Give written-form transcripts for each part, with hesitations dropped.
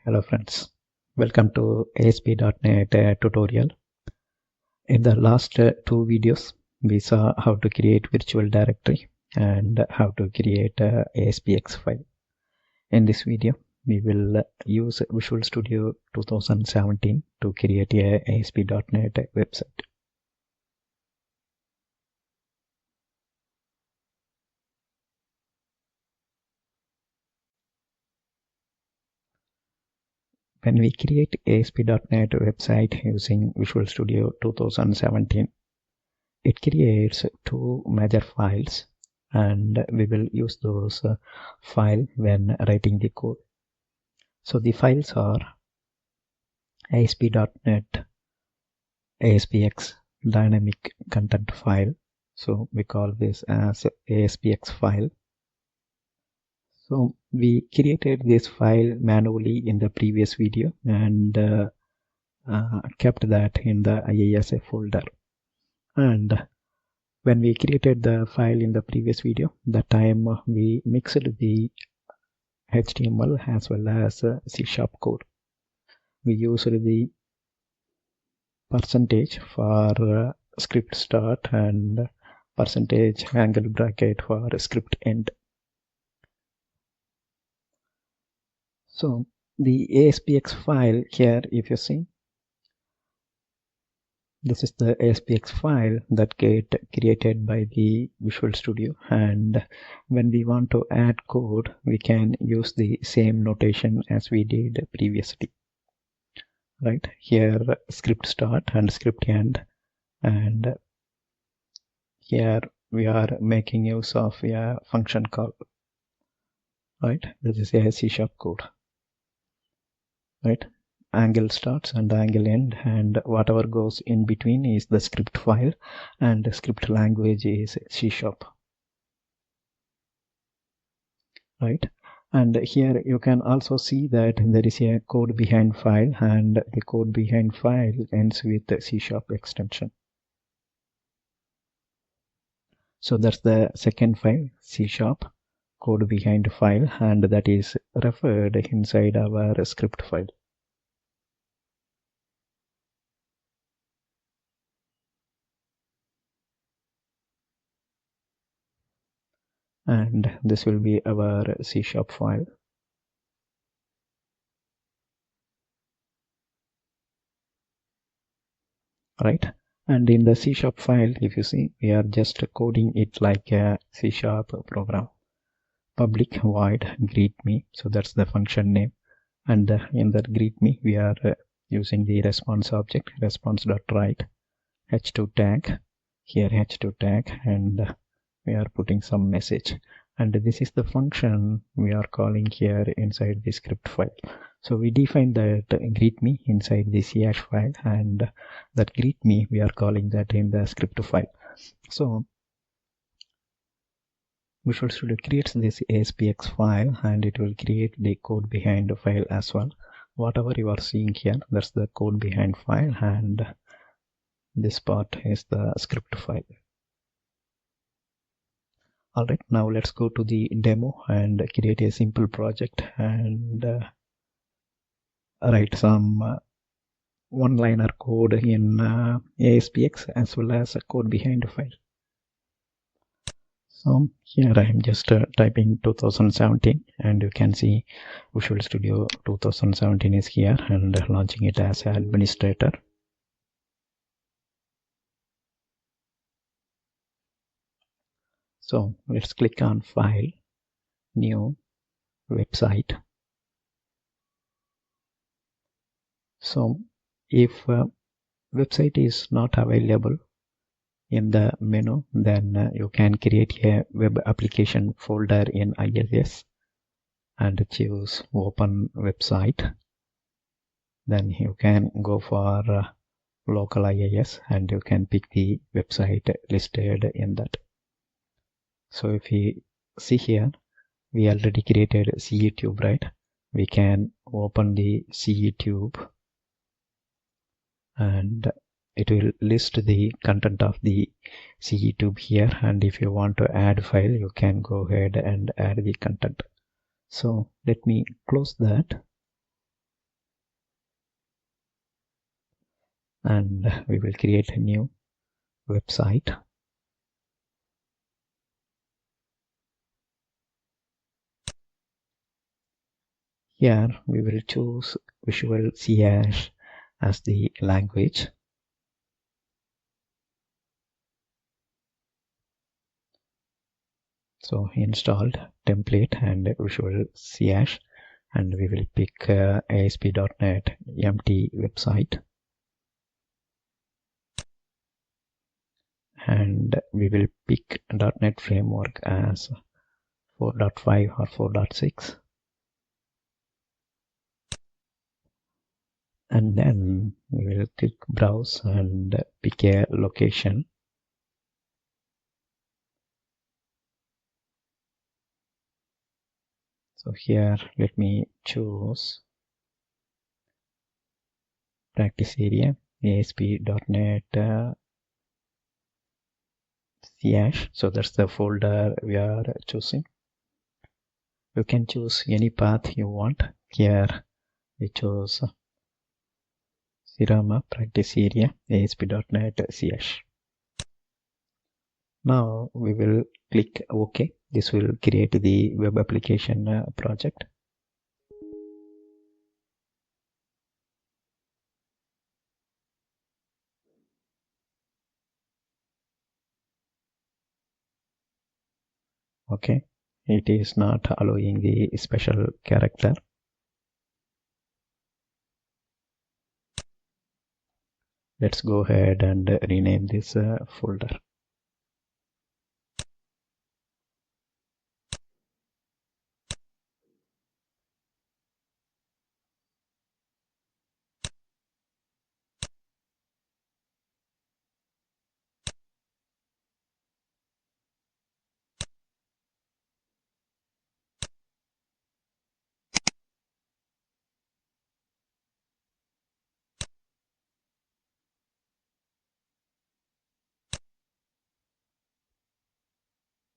Hello friends, welcome to ASP.NET tutorial. In the last two videos, we saw how to create virtual directory and how to create a Aspx file. In this video, we will use Visual Studio 2017 to create a ASP.NET website. When we create ASP.NET website using Visual Studio 2017, it creates two major files, and we will use those files when writing the code. So the files are ASP.NET Aspx dynamic content file. So we call this as Aspx file. So we created this file manually in the previous video and kept that in the IIS folder. And when we created the file in the previous video, that time we mixed the HTML as well as C# code. We used the percentage for script start and percentage angle bracket for script end. So the Aspx file here, if you see, this is the Aspx file that get created by the Visual Studio, and when we want to add code, we can use the same notation as we did previously. Right here, script start and script end, and here we are making use of a function call. Right, this is a C# code. Right, angle starts and angle end, and whatever goes in between is the script file, and the script language is C#. Right, and here you can also see that there is a code behind file, and the code behind file ends with the C# extension. So that's the second file, C# code behind file, and that is referred inside our script file. And this will be our C# file. Right, and in the C# file, if you see, we are just coding it like a C# program. Public void greet me, so that's the function name, and in that greet me we are using the response object, response.write, h2 tag, here h2 tag, and we are putting some message, and this is the function we are calling here inside the script file. So we define that greet me inside the ch file, and that greet me we are calling that in the script file. So Visual Studio creates this Aspx file, and it will create the code behind the file as well. Whatever you are seeing here, that's the code behind file, and this part is the script file. Alright, now let's go to the demo and create a simple project and write some one-liner code in Aspx as well as a code behind the file. So here I am just typing 2017, and you can see Visual Studio 2017 is here, and launching it as an administrator. So let's click on File, New, Website. So if website is not available in the menu, then you can create a web application folder in IIS and choose Open Website. Then you can go for local IIS, and you can pick the website listed in that. So if we see here, we already created CEtube, right? We can open the CEtube, and it will list the content of the CEtube here, and if you want to add file, you can go ahead and add the content. So let me close that, and we will create a new website. Here we will choose Visual C# as the language. So installed template and Visual C#, and we will pick ASP.NET empty website, and we will pick .NET framework as 4.5 or 4.6, and then we will click browse and pick a location. So here let me choose practice area ASP.NET C#. So that's the folder we are choosing. You can choose any path you want. Here we chose Sirama practice area ASP.NET C#. Now we will click OK. This will create the web application project. Okay, it is not allowing the special character. Let's go ahead and rename this folder.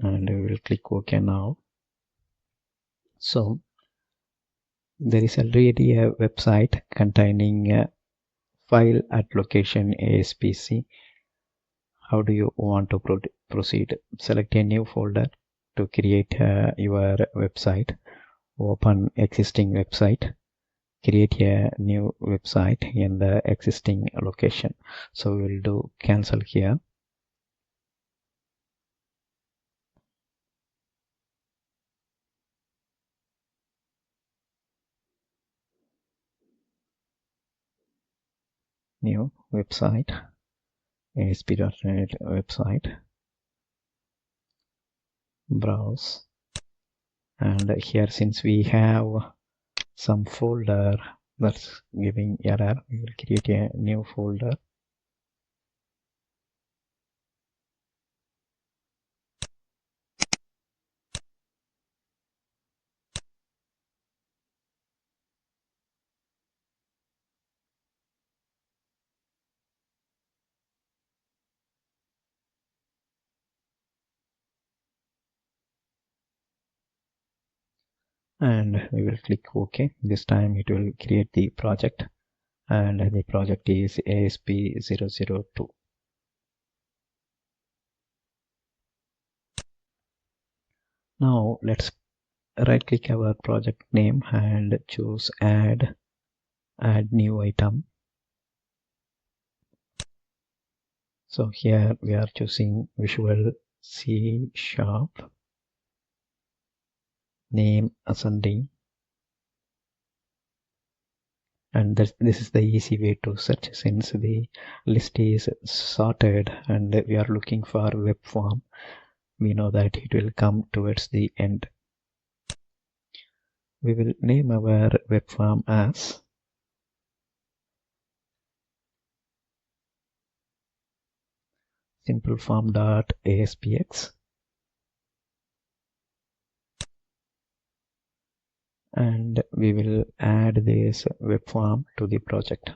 And we will click OK now. So there is already a website containing a file at location ASPC. How do you want to proceed? Select a new folder to create your website. Open existing website. Create a new website in the existing location. So we will do cancel here. New website, ASP.NET website, browse, and here since we have some folder that's giving error, we will create a new folder. And we will click OK. This time it will create the project, and the project is ASP002. Now let's right click our project name and choose add new item. So here we are choosing Visual C#, name ascending, and this is the easy way to search since the list is sorted and we are looking for web form. We know that it will come towards the end. We will name our web form as simpleform.aspx, and we will add this web form to the project.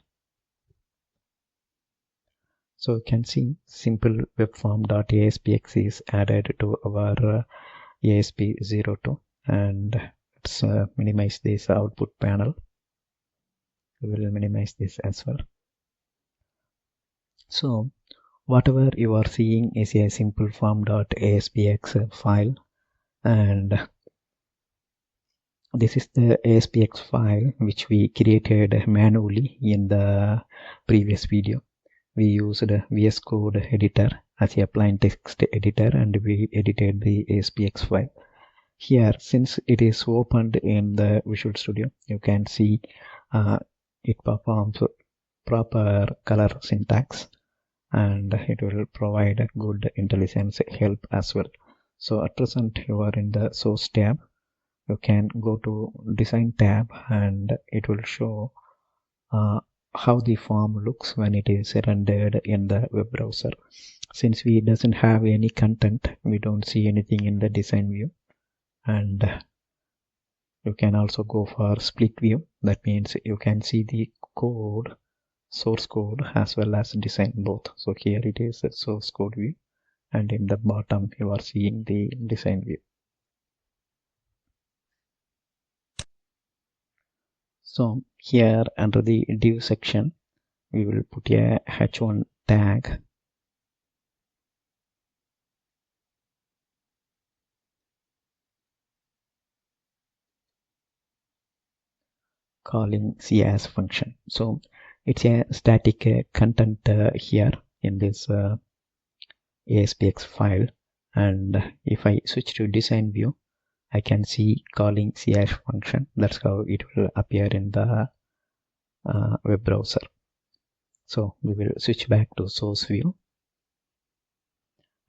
So you can see simple web form.aspx is added to our ASP02, and let's minimize this output panel. We will minimize this as well. So whatever you are seeing is a simple form.aspx file, and this is the Aspx file which we created manually in the previous video. We used VS Code editor as a plain text editor, and we edited the Aspx file. Here, since it is opened in the Visual Studio, you can see it performs proper color syntax, and it will provide good IntelliSense help as well. So at present you are in the source tab. You can go to design tab, and it will show how the form looks when it is rendered in the web browser. Since we doesn't have any content, we don't see anything in the design view, and you can also go for split view. That means you can see the code, source code, as well as design both. So here it is the source code view, and in the bottom you are seeing the design view. So here under the div section, we will put a h1 tag calling IIS function. So it's a static content here in this Aspx file, and if I switch to design view, I can see calling IIS function. That's how it will appear in the web browser. So we will switch back to source view,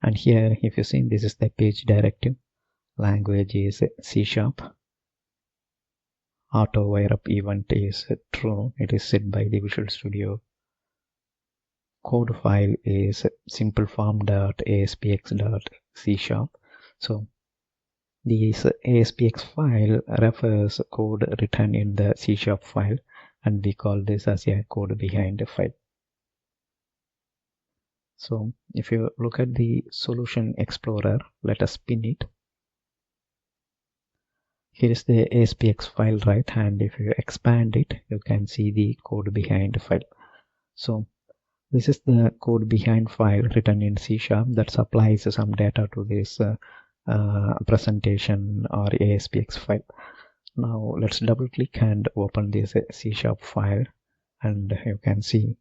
and here if you see, this is the page directive. Language is C#. Auto wire up event is true. It is set by the Visual Studio. Code file is simpleform.aspx.c#. So this Aspx file refers code written in the C# file, and we call this as a code behind the file. So if you look at the solution explorer, let us spin it. Here is the Aspx file, right? And if you expand it, you can see the code behind the file. So this is the code behind file written in C# that supplies some data to this presentation or Aspx file. Now let's double click and open this C# file, and you can see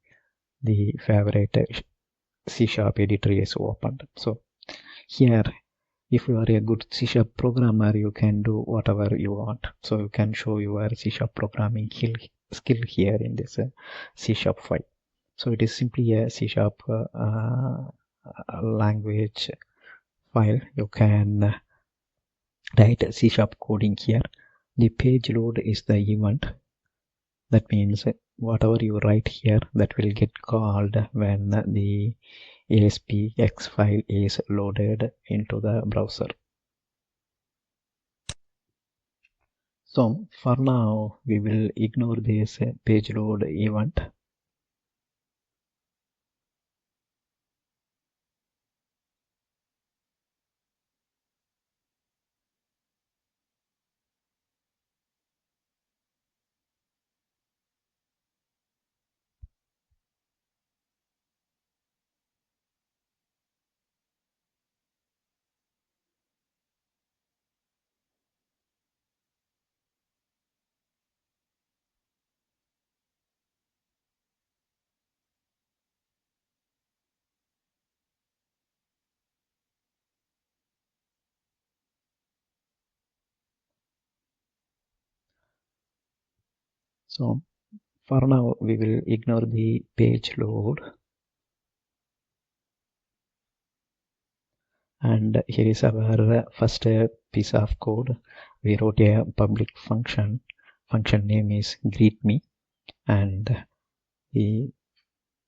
the favorite C# editor is opened. So here, if you are a good C# programmer, you can do whatever you want. So you can show your C# programming skill here in this C# file. So it is simply a C# language file. You can write C# coding here. The page load is the event. That means whatever you write here, that will get called when the Aspx file is loaded into the browser. So for now, we will ignore this page load event. So for now, we will ignore the page load. And here is our first piece of code. We wrote a public function. Function name is greetMe, and in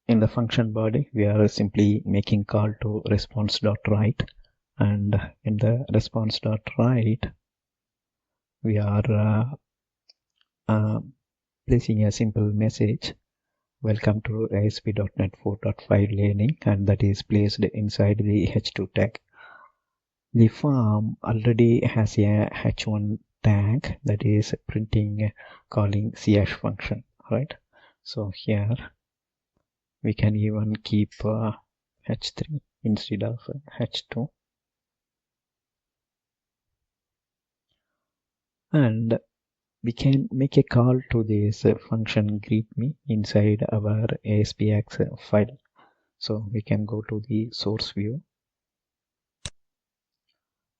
the function body, we are simply making call to response.write, and in the response.write, we are placing a simple message, welcome to ASP.NET 4.5 learning, and that is placed inside the h2 tag. The form already has a h1 tag that is printing calling IIS function, right? So here we can even keep h3 instead of h2. And we can make a call to this function greetme inside our Aspx file. So we can go to the source view.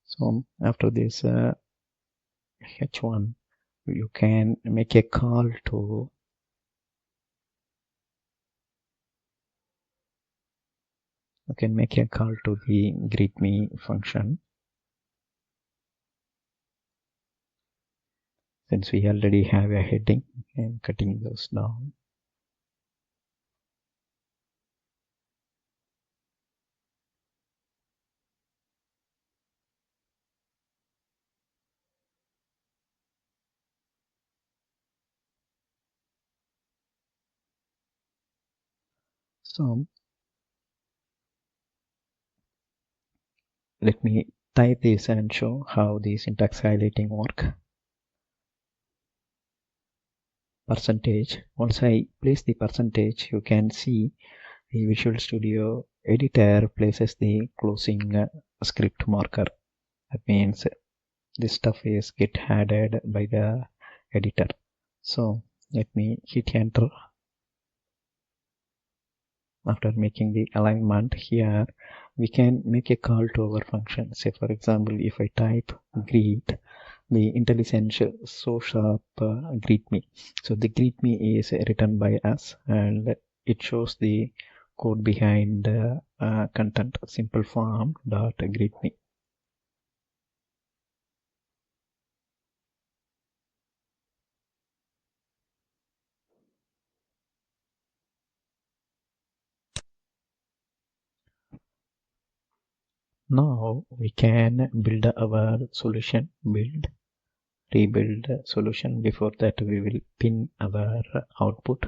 So after this h1, you can make a call to the greetme function. Since we already have a heading, I'm cutting those down. So let me type this and show how the syntax highlighting work. Percentage. Once I place the percentage, you can see the Visual Studio editor places the closing script marker. That means this stuff is get added by the editor. So let me hit enter. After making the alignment here, we can make a call to our function. Say for example, if I type greet, the IntelliSense so sharp greetme. So the greetme is written by us, and it shows the code behind content simple form dot greetme. Now we can build our solution, rebuild solution. Before that, we will pin our output.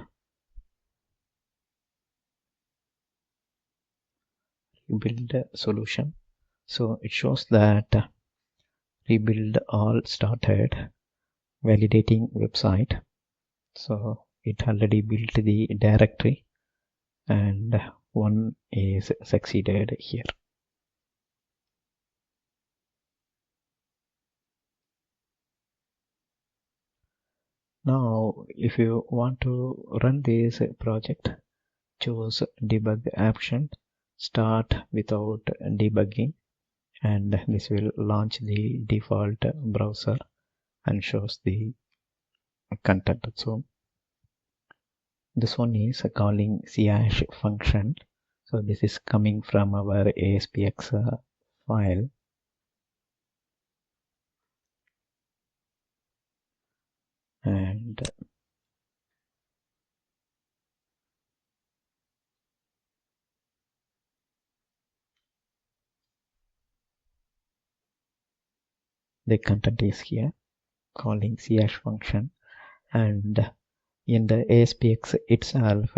Rebuild solution. So it shows that rebuild all started, validating website. So it already built the directory and one is succeeded here. Now if you want to run this project, choose debug option, start without debugging, and this will launch the default browser and shows the content. So this one is calling ch function. So this is coming from our Aspx file. And the content is here, calling ch function. And in the Aspx itself,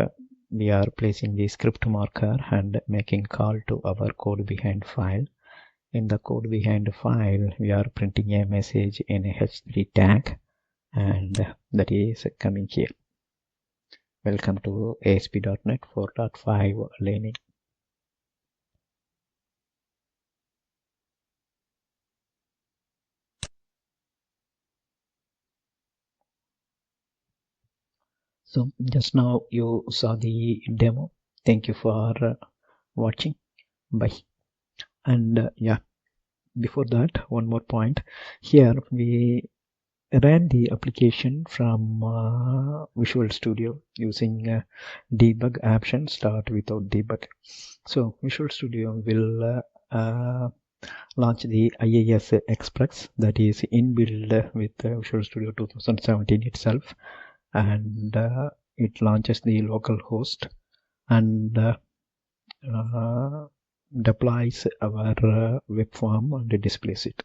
we are placing the script marker and making call to our code behind file. In the code behind file, we are printing a message in a h3 tag, and that is coming here. Welcome to ASP.NET 4.5 learning. So just now you saw the demo. Thank you for watching. Bye. And yeah, before that, one more point. Here we ran the application from Visual Studio using debug option start without debug. So Visual Studio will launch the IIS Express that is inbuilt with Visual Studio 2017 itself, and it launches the local host and deploys our web form and displays it.